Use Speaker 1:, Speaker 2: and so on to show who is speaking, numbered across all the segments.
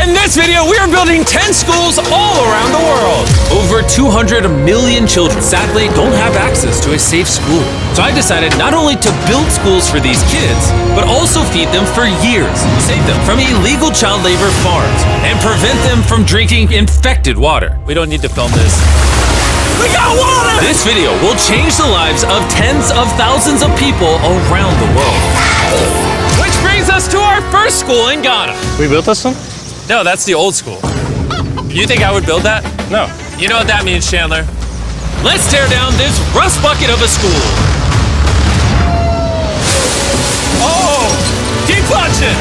Speaker 1: In this video, we are building 10 schools all around the world. Over 200 million children sadly don't have access to a safe school. So I decided not only to build schools for these kids, but also feed them for years, save them from illegal child labor farms, and prevent them from drinking infected water. We don't need to film this. We got water! This video will change the lives of tens of thousands of people around the world. Which brings us to our first school in Ghana.
Speaker 2: We built this one?
Speaker 1: No, that's the old school. You think I would build that?
Speaker 2: No.
Speaker 1: You know what that means, Chandler? Let's tear down this rust bucket of a school. Oh, keep punching!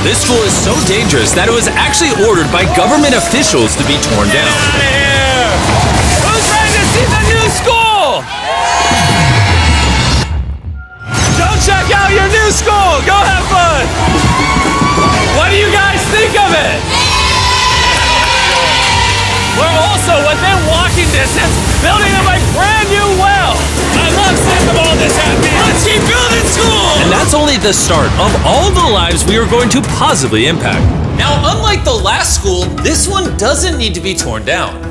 Speaker 1: This school is so dangerous that it was actually ordered by government officials to be torn down. Get out of here! Who's ready to see the new school? Go check out your new school! Go have fun! What do you guys think of it? We're also within walking distance building them a brand new well. I love seeing them all this happy. Let's keep building school! And that's only the start of all the lives we are going to positively impact. Now, unlike the last school, this one doesn't need to be torn down.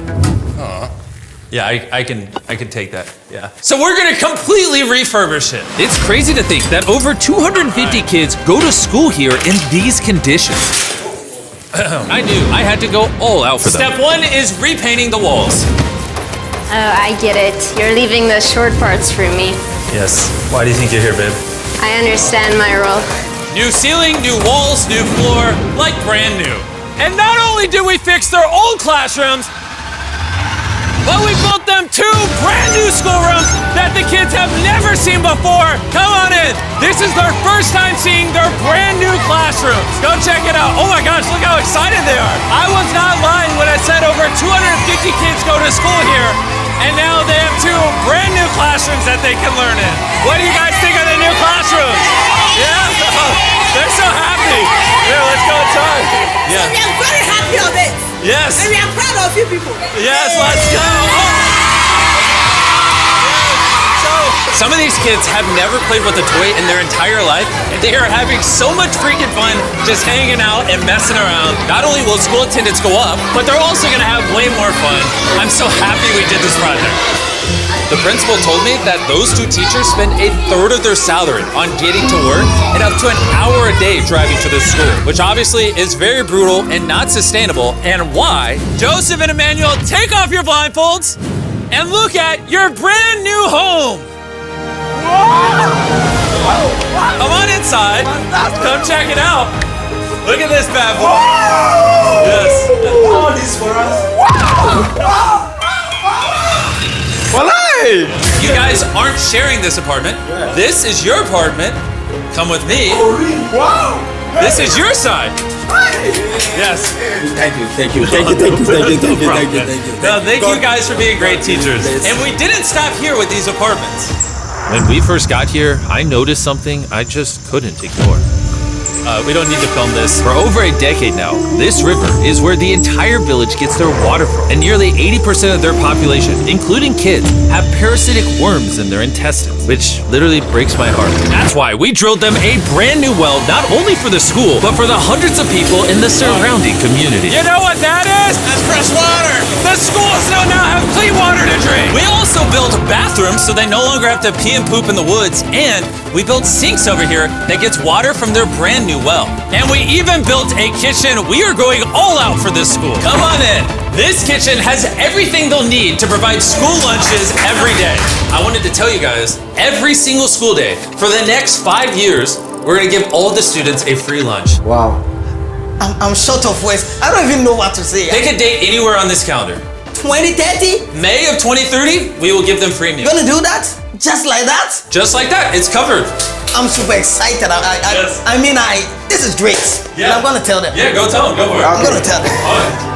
Speaker 1: Yeah, I can take that, yeah. So we're gonna completely refurbish it. It's crazy to think that over 250 kids go to school here in these conditions. I knew I had to go all out for them. Step one is repainting the walls.
Speaker 3: Oh, I get it. You're leaving the short parts for me.
Speaker 1: Yes, why do you think you're here, babe?
Speaker 3: I understand my role.
Speaker 1: New ceiling, new walls, new floor, like brand new. And not only did we fix their old classrooms, but we built them 2 brand new schoolrooms that the kids have never seen before. Come on in. This is their first time seeing their brand new classrooms. Go check it out. Oh my gosh, look how excited they are. I was not lying when I said over 250 kids go to school here, and now they have 2 brand new classrooms that they can learn in. What do you guys think of the new classrooms? Yeah, they're so happy. Here, let's go inside. Yeah.
Speaker 4: We are very happy of it.
Speaker 1: Yes.
Speaker 4: And we are proud of you people.
Speaker 1: Yes, let's go. So, some of these kids have never played with a toy in their entire life, and they are having so much freaking fun just hanging out and messing around. Not only will school attendance go up, but they're also gonna have way more fun. I'm so happy we did this project. The principal told me that those 2 teachers spend 1/3 of their salary on getting to work and up to an hour a day driving to the school, which obviously is very brutal and not sustainable, and why. Joseph and Emmanuel, take off your blindfolds and look at your brand new home. Come on inside. Come check it out. Look at this bad boy. Yes.
Speaker 5: All this for us.
Speaker 1: You guys aren't sharing this apartment. This is your apartment. Come with me.
Speaker 5: Wow.
Speaker 1: This is your side. Yes.
Speaker 5: Thank you.
Speaker 1: Thank you guys for being great teachers. And we didn't stop here with these apartments. When we first got here, I noticed something I just couldn't ignore. We don't need to film this. For over a decade now, this river is where the entire village gets their water from. And nearly 80% of their population, including kids, have parasitic worms in their intestines, which literally breaks my heart. That's why we drilled them a brand new well, not only for the school, but for the hundreds of people in the surrounding community. You know what that is? That's fresh water. The schools now have clean water to drink. We also built bathrooms so they no longer have to pee and poop in the woods, and we built sinks over here that gets water from their brand new well. And we even built a kitchen. We are going all out for this school. Come on in. This kitchen has everything they'll need to provide school lunches every day. I wanted to tell you guys, every single school day for the next 5 years, we're gonna give all the students a free lunch.
Speaker 5: Wow. I'm short of words. I don't even know what to say.
Speaker 1: Pick a date anywhere on this calendar.
Speaker 5: 2030?
Speaker 1: May of 2030, we will give them free meals.
Speaker 5: You gonna do that? Just like that?
Speaker 1: Just like that, it's covered.
Speaker 5: I'm super excited.
Speaker 1: Yes.
Speaker 5: This is great.
Speaker 1: Yeah.
Speaker 5: And I'm gonna tell them.
Speaker 1: Yeah, go tell them, go for it.
Speaker 5: I'm gonna tell them.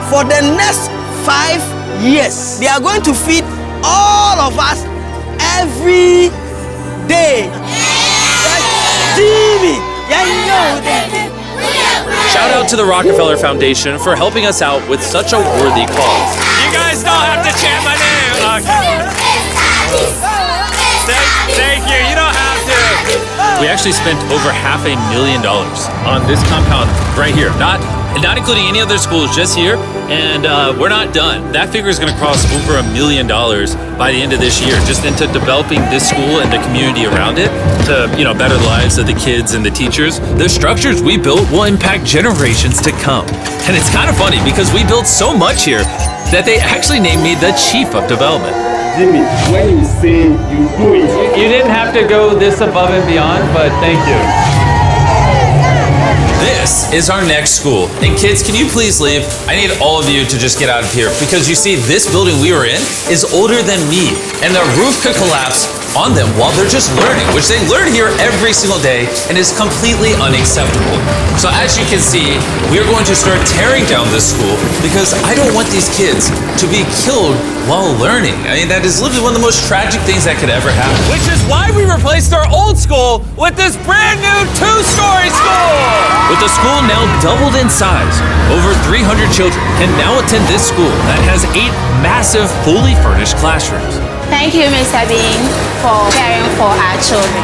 Speaker 5: For the next 5 years, they are going to feed all of us every day. Jimmy, yeah, you know that.
Speaker 1: Shout out to the Rockefeller Foundation for helping us out with such a worthy cause. You guys don't have to chant my name. Thank you. You don't have to. We actually spent over $500,000 on this compound right here. Not and not including any other schools, just here. And we're not done. That figure is going to cross over $1 million by the end of this year, just into developing this school and the community around it to, better the lives of the kids and the teachers. The structures we built will impact generations to come. And it's kind of funny because we built so much here that they actually named me the Chief of Development.
Speaker 2: Jimmy, when you say you do it.
Speaker 1: You didn't have to go this above and beyond, but thank you. This is our next school. And kids, can you please leave? I need all of you to just get out of here because you see, this building we were in is older than me, and the roof could collapse on them while they're just learning, which they learn here every single day and is completely unacceptable. So as you can see, we're going to start tearing down this school because I don't want these kids to be killed while learning. I mean, that is literally one of the most tragic things that could ever happen. Which is why we replaced our old school with this brand new 2-story school! With the school now doubled in size, over 300 children can now attend this school that has 8 massive, fully furnished classrooms.
Speaker 3: Thank you, Mr. Bean, for caring for our children.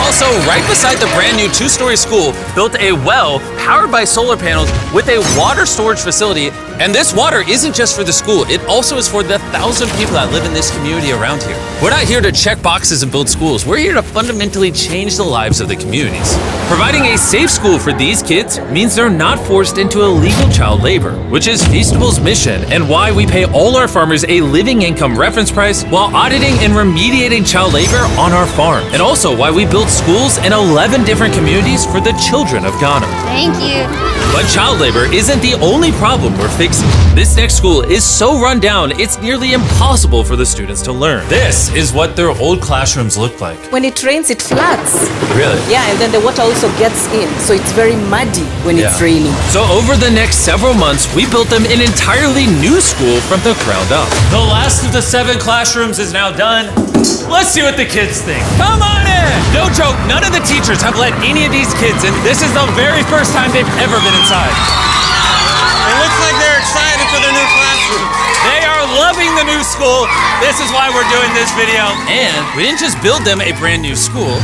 Speaker 1: Also, right beside the brand new 2-story school, built a well powered by solar panels with a water storage facility. And this water isn't just for the school, it also is for the 1,000 people that live in this community around here. We're not here to check boxes and build schools. We're here to fundamentally change the lives of the communities. Providing a safe school for these kids means they're not forced into illegal child labor, which is Feastable's mission and why we pay all our farmers a living income reference price while auditing and remediating child labor on our farm. And also why we build schools in 11 different communities for the children of Ghana.
Speaker 3: Thank you.
Speaker 1: But child labor isn't the only problem we're fixing. This next school is so run down, it's nearly impossible for the students to learn. This is what their old classrooms look like.
Speaker 6: When it rains, it floods.
Speaker 1: Really?
Speaker 6: Yeah, and then the water also gets in, so it's very muddy when it's raining.
Speaker 1: So over the next several months, we built them an entirely new school from the ground up. The last of the 7 classrooms is now done. Let's see what the kids think. Come on in! No joke, none of the teachers have let any of these kids in. This is the very first time they've ever been inside.
Speaker 7: It looks like they're excited for their new classroom.
Speaker 1: They are loving the new school. This is why we're doing this video. And we didn't just build them a brand new school,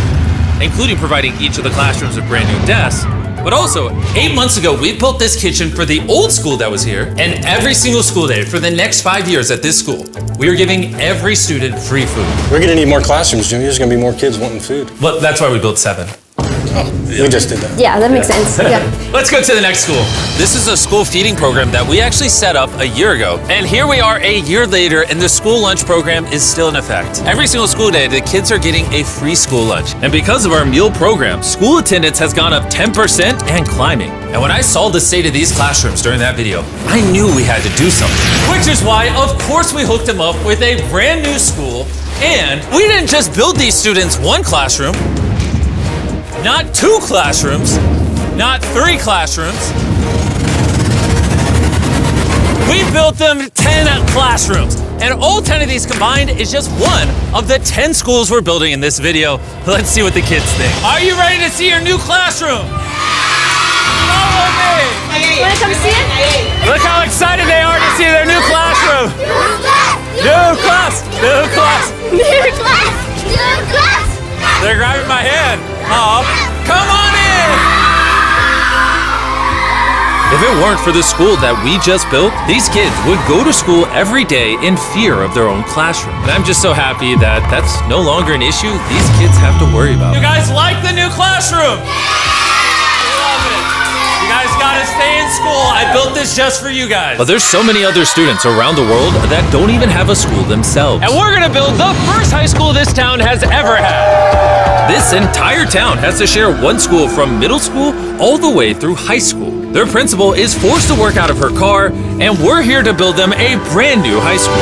Speaker 1: including providing each of the classrooms with brand new desks, but also 8 months ago, we built this kitchen for the old school that was here. And every single school day for the next 5 years at this school, we are giving every student free food.
Speaker 7: We're gonna need more classrooms, Jimmy. There's gonna be more kids wanting food.
Speaker 1: Well, that's why we built 7.
Speaker 7: We just did that.
Speaker 3: Yeah, that makes sense. Yeah.
Speaker 1: Let's go to the next school. This is a school feeding program that we actually set up a year ago. And here we are a year later, and the school lunch program is still in effect. Every single school day, the kids are getting a free school lunch. And because of our meal program, school attendance has gone up 10% and climbing. And when I saw the state of these classrooms during that video, I knew we had to do something. Which is why, of course, we hooked them up with a brand new school. And we didn't just build these students 1 classroom, not 2 classrooms, not 3 classrooms. We built them 10 classrooms. And all 10 of these combined is just one of the 10 schools we're building in this video. Let's see what the kids think. Are you ready to see your new classroom? Follow me.
Speaker 3: Wanna come see it?
Speaker 1: Look how excited they are to see their new classroom. New class, new class.
Speaker 3: New class! New class!
Speaker 1: They're grabbing my hand. Oh, come on in! If it weren't for the school that we just built, these kids would go to school every day in fear of their own classroom. And I'm just so happy that that's no longer an issue these kids have to worry about. You guys like the new classroom? Love it. You guys gotta stay in school. I built this just for you guys. But there's so many other students around the world that don't even have a school themselves. And we're gonna build the first high school this town has ever had. This entire town has to share one school from middle school all the way through high school. Their principal is forced to work out of her car, and we're here to build them a brand new high school.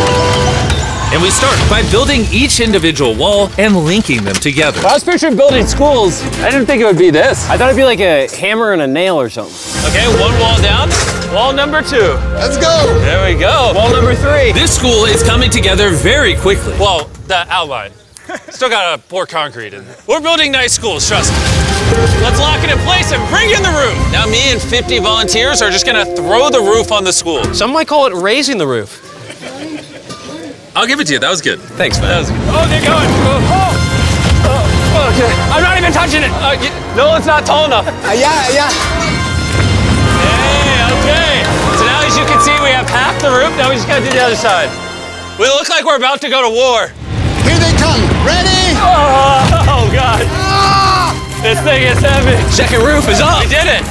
Speaker 1: And we start by building each individual wall and linking them together.
Speaker 8: When I was picturing building schools, I didn't think it would be this. I thought it'd be like a hammer and a nail or something.
Speaker 1: Okay, 1 wall down. Wall number 2.
Speaker 7: Let's go.
Speaker 1: There we go.
Speaker 8: Wall number 3.
Speaker 1: This school is coming together very quickly. Well, the outline. Still gotta pour concrete in. We're building nice schools, trust me. Let's lock it in place and bring in the roof. Now me and 50 volunteers are just gonna throw the roof on the school.
Speaker 8: Some might call it raising the roof.
Speaker 1: I'll give it to you, that was good.
Speaker 8: Thanks, man.
Speaker 1: That was good.
Speaker 8: Oh, they're going. Okay. I'm not even touching it. No, it's not tall enough.
Speaker 5: Yeah.
Speaker 8: Now we just gotta do the other side.
Speaker 1: We look like we're about to go to war.
Speaker 7: Here they come. Ready?
Speaker 8: Oh God. This thing is heavy.
Speaker 1: Second roof is up.
Speaker 8: We did it.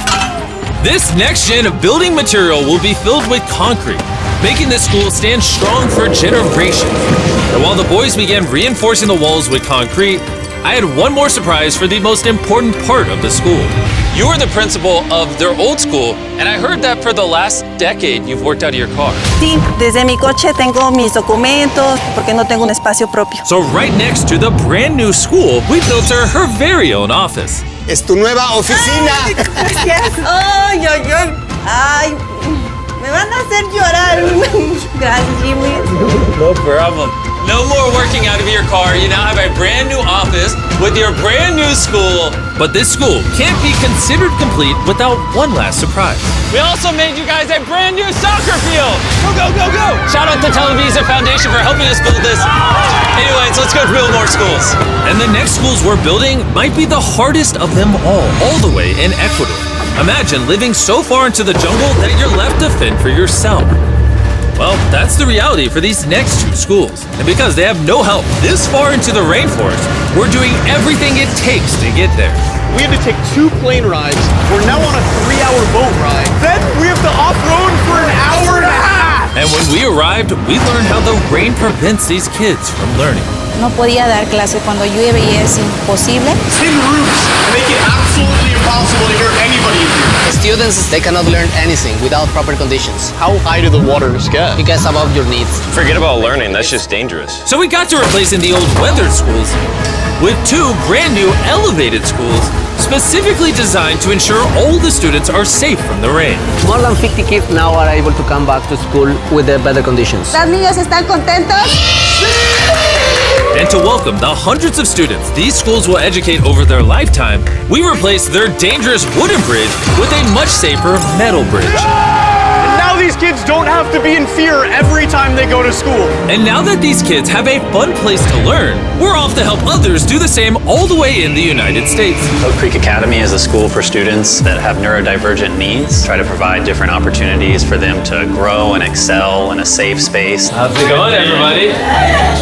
Speaker 1: This next gen of building material will be filled with concrete, making this school stand strong for generations. And while the boys began reinforcing the walls with concrete, I had one more surprise for the most important part of the school. You were the principal of their old school, and I heard that for the last decade you've worked out of your car.
Speaker 6: Sí, desde mi coche tengo mis documentos porque no tengo un espacio propio.
Speaker 1: So right next to the brand new school, we built her very own office.
Speaker 7: Es tu nueva oficina.
Speaker 6: Gracias. Ay, ay, ay. Ay, me van a hacer llorar. Gracias, Jimmy.
Speaker 1: No problem. No more working out of your car. You now have a brand new office with your brand new school. But this school can't be considered complete without one last surprise.
Speaker 8: We also made you guys a brand new soccer field. Go, go, go, go.
Speaker 1: Shout out to Televisa Foundation for helping us build this. Anyways, let's go build more schools. And the next schools we're building might be the hardest of them all the way in Ecuador. Imagine living so far into the jungle that you're left to fend for yourself. Well, that's the reality for these next two schools. And because they have no help this far into the rainforest, we're doing everything it takes to get there.
Speaker 9: We had to take 2 plane rides. We're now on a 3-hour boat ride. Then we have to off-road for an hour and a half.
Speaker 1: And when we arrived, we learned how the rain prevents these kids from learning.
Speaker 10: No podía dar clase cuando llueve y es imposible.
Speaker 9: Tin roofs make it absolutely impossible to hear anybody in here.
Speaker 11: Students, they cannot learn anything without proper conditions.
Speaker 9: How high do the waters get?
Speaker 11: It gets above your needs.
Speaker 8: Forget about learning. That's just dangerous.
Speaker 1: So we got to replacing the old weathered schools with 2 brand new elevated schools specifically designed to ensure all the students are safe from the rain.
Speaker 11: More than 50 kids now are able to come back to school with better conditions.
Speaker 10: ¿Los niños están contentos?
Speaker 1: And to welcome the hundreds of students these schools will educate over their lifetime, we replaced their dangerous wooden bridge with a much safer metal bridge.
Speaker 9: And now these kids don't have to be in fear every time they go to school.
Speaker 1: And now that these kids have a fun place to learn, we're off to help others do the same all the way in the United States.
Speaker 12: Oak Creek Academy is a school for students that have neurodivergent needs. Try to provide different opportunities for them to grow and excel in a safe space.
Speaker 1: How's it going, everybody?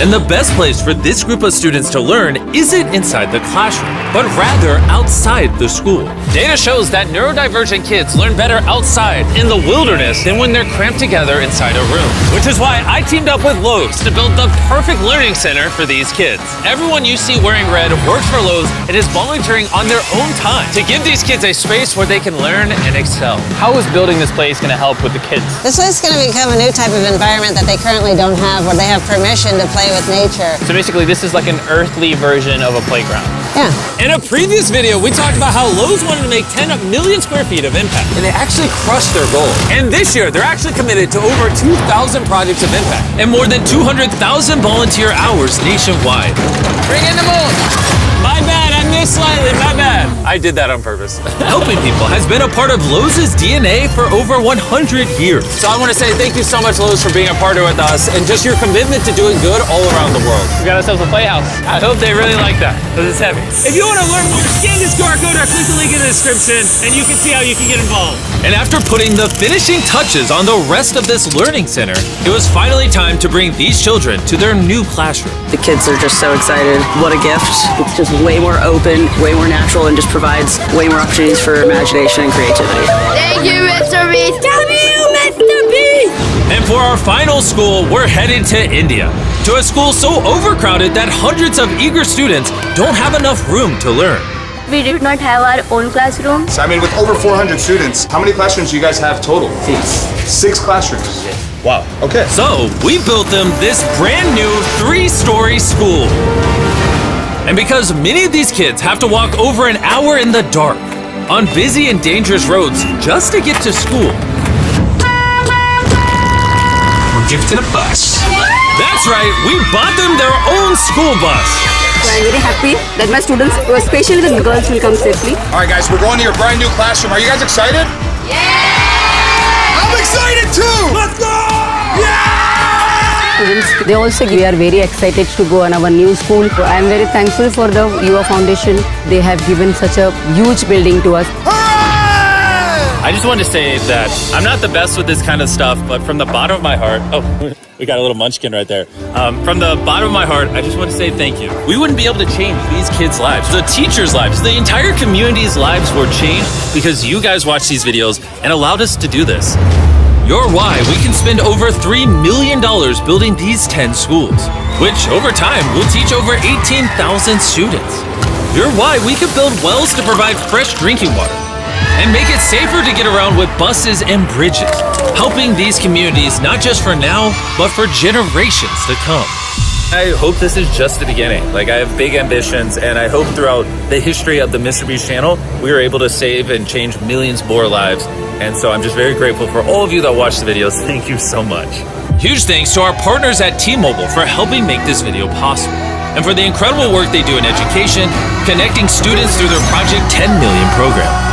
Speaker 1: And the best place for this group of students to learn isn't inside the classroom, but rather outside the school. Data shows that neurodivergent kids learn better outside in the wilderness than when they're cramped together inside a room. Which is why I teamed up with Lowe's to build the perfect learning center for these kids. Everyone you see wearing red works for Lowe's and is volunteering on their own time to give these kids a space where they can learn and excel.
Speaker 8: How is building this place going to help with the kids?
Speaker 10: This is going to become a new type of environment that they currently don't have, where they have permission to play with nature.
Speaker 8: So basically, this is like an earthly version of a playground.
Speaker 10: Yeah.
Speaker 1: In a previous video, we talked about how Lowe's wanted to make 10 million square feet of impact, and they actually crushed their goal. And this year, they're actually committed to over 2,000 projects of impact and more than 200,000 volunteer hours nationwide.
Speaker 11: Bring in the moon!
Speaker 1: My bad, I missed slightly, my bad. I did that on purpose. Helping people has been a part of Lowe's DNA for over 100 years. So I want to say thank you so much, Lowe's, for being a partner with us and just your commitment to doing good all around the world.
Speaker 8: We got ourselves a playhouse.
Speaker 1: I hope they really like that, because it's heavy. If you want to learn more, scan this QR code or click the link in the description, and you can see how you can get involved. And after putting the finishing touches on the rest of this learning center, it was finally time to bring these children to their new classroom.
Speaker 6: The kids are just so excited. What a gift. It's just way more open, way more natural, and just provides way more opportunities for imagination and creativity.
Speaker 3: Thank you, Mr. Beast. Thank you, Mr. Beast.
Speaker 1: And for our final school, we're headed to India, to a school so overcrowded that hundreds of eager students don't have enough room to learn.
Speaker 3: We did not have our own classroom.
Speaker 7: So, I mean, with over 400 students, how many classrooms do you guys have total? 6 classrooms. Wow, okay.
Speaker 1: So we built them this brand new 3-story school. And because many of these kids have to walk over an hour in the dark on busy and dangerous roads just to get to school.
Speaker 2: We're gifted a bus.
Speaker 1: That's right, we bought them their own school bus.
Speaker 10: So I'm very happy that my students, especially the girls, will come safely.
Speaker 7: All right, guys, we're going to your brand new classroom. Are you guys excited? Yeah! I'm excited too! Let's go!
Speaker 10: Students, they also we are very excited to go on our new school. So I am very thankful for the UA Foundation. They have given such a huge building to us.
Speaker 7: Hooray!
Speaker 1: I just wanted to say that I'm not the best with this kind of stuff, but from the bottom of my heart, oh, we got a little munchkin right there. From the bottom of my heart, I just want to say thank you. We wouldn't be able to change these kids' lives, the teachers' lives, the entire community's lives were changed because you guys watched these videos and allowed us to do this. You're why we can spend over $3 million building these 10 schools, which over time will teach over 18,000 students. You're why we could build wells to provide fresh drinking water and make it safer to get around with buses and bridges, helping these communities not just for now, but for generations to come. I hope this is just the beginning. Like, I have big ambitions, and I hope throughout the history of the Mr. Beast channel, we are able to save and change millions more lives. And so I'm just very grateful for all of you that watch the videos. Thank you so much. Huge thanks to our partners at T-Mobile for helping make this video possible, and for the incredible work they do in education, connecting students through their Project 10 Million program.